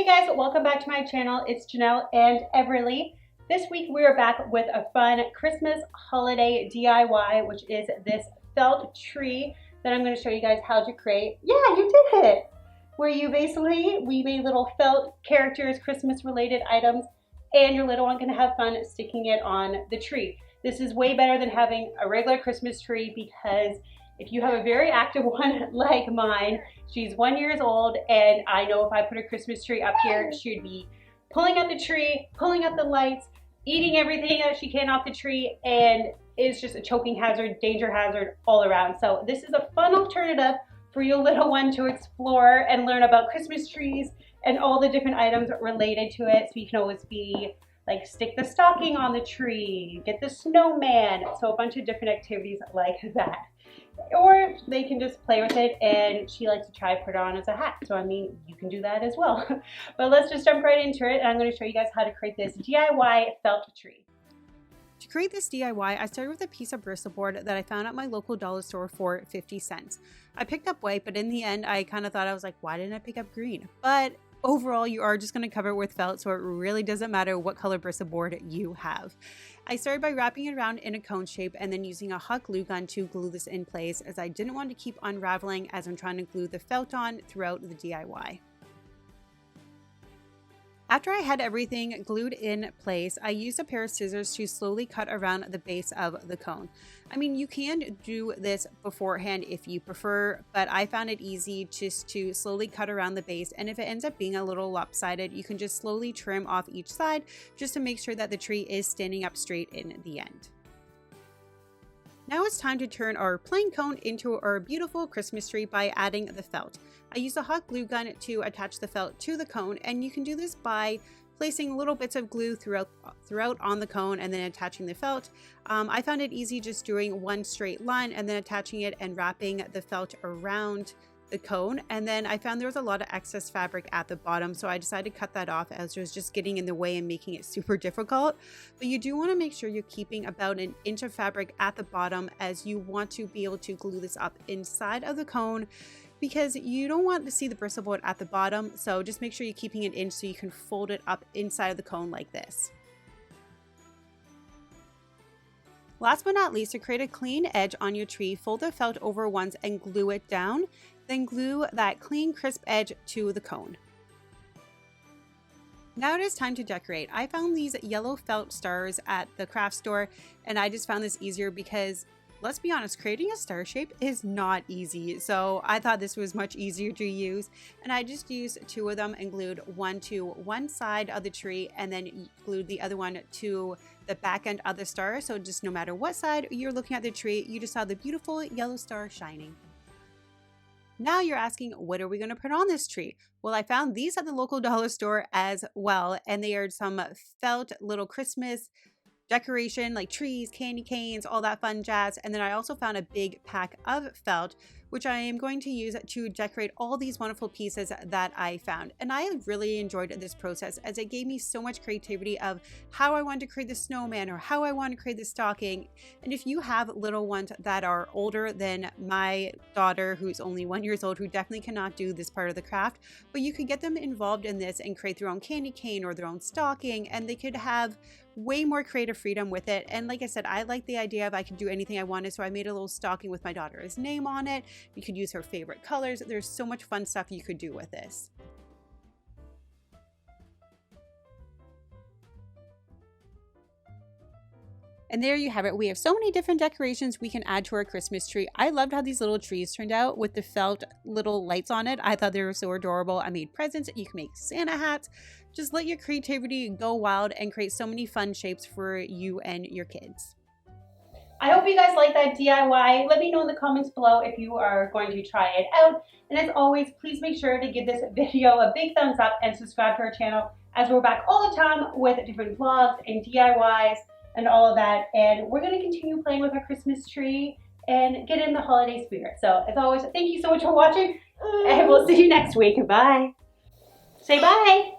Hey guys, welcome back to my channel. It's Janelle and Everly. This week we are back with a fun Christmas holiday DIY, which is this felt tree that I'm going to show you guys how to create. Yeah, you did it! Where we made little felt characters, Christmas related items, and your little one can have fun sticking it on the tree. This is way better than having a regular Christmas tree because if you have a very active one like mine, she's 1 year old, and I know if I put a Christmas tree up here, she'd be pulling up the tree, pulling up the lights, eating everything that she can off the tree, and it's just a choking hazard, danger hazard all around. So this is a fun alternative for your little one to explore and learn about Christmas trees and all the different items related to it. So you can always be like stick the stocking on the tree, get the snowman, so a bunch of different activities like that. Or they can just play with it, and she likes to try put it on as a hat. So I mean, you can do that as well. But let's just jump right into it, and I'm going to show you guys how to create this DIY felt tree. To create this DIY, I started with a piece of bristle board that I found at my local dollar store for 50 cents. I picked up white, but in the end, I kind of thought, I was like, why didn't I pick up green? But overall, you are just going to cover it with felt, so it really doesn't matter what color bristle board you have. I started by wrapping it around in a cone shape and then using a hot glue gun to glue this in place, as I didn't want to keep unraveling as I'm trying to glue the felt on throughout the DIY. After I had everything glued in place, I used a pair of scissors to slowly cut around the base of the cone. I mean, you can do this beforehand if you prefer, but I found it easy just to slowly cut around the base, and if it ends up being a little lopsided, you can just slowly trim off each side just to make sure that the tree is standing up straight in the end. Now it's time to turn our plain cone into our beautiful Christmas tree by adding the felt. I used a hot glue gun to attach the felt to the cone, and you can do this by placing little bits of glue throughout on the cone and then attaching the felt. I found it easy just doing one straight line and then attaching it and wrapping the felt around the cone, and then I found there was a lot of excess fabric at the bottom, so I decided to cut that off as it was just getting in the way and making it super difficult. But you do want to make sure you're keeping about an inch of fabric at the bottom, as you want to be able to glue this up inside of the cone, because you don't want to see the bristle board at the bottom. So just make sure you're keeping an inch so you can fold it up inside of the cone like this. Last but not least, to create a clean edge on your tree, fold the felt over once and glue it down. Then glue that clean, crisp edge to the cone. Now it is time to decorate. I found these yellow felt stars at the craft store, and I just found this easier because, let's be honest, creating a star shape is not easy. So I thought this was much easier to use, and I just used two of them and glued one to one side of the tree and then glued the other one to the back end of the star. So just no matter what side you're looking at the tree, you just saw the beautiful yellow star shining. Now you're asking, what are we going to put on this tree? Well, I found these at the local dollar store as well, and they are some felt little Christmas decoration, like trees, candy canes, all that fun jazz. And then I also found a big pack of felt, which I am going to use to decorate all these wonderful pieces that I found. And I really enjoyed this process, as it gave me so much creativity of how I wanted to create the snowman or how I want to create the stocking. And if you have little ones that are older than my daughter, who's only 1 year old, who definitely cannot do this part of the craft, but you could get them involved in this and create their own candy cane or their own stocking, and they could have way more creative freedom with it. And like I said, I like the idea of I could do anything I wanted, so I made a little stocking with my daughter's name on it. You could use her favorite colors. There's so much fun stuff you could do with this. And there you have it. We have so many different decorations we can add to our Christmas tree. I loved how these little trees turned out with the felt little lights on it. I thought they were so adorable. I made presents. You can make Santa hats. Just let your creativity go wild and create so many fun shapes for you and your kids. I hope you guys like that DIY. Let me know in the comments below if you are going to try it out. And as always, please make sure to give this video a big thumbs up and subscribe to our channel, as we're back all the time with different vlogs and DIYs and all of that. And we're going to continue playing with our Christmas tree and get in the holiday spirit. So as always, thank you so much for watching, and we'll see you next week. Bye. Say bye.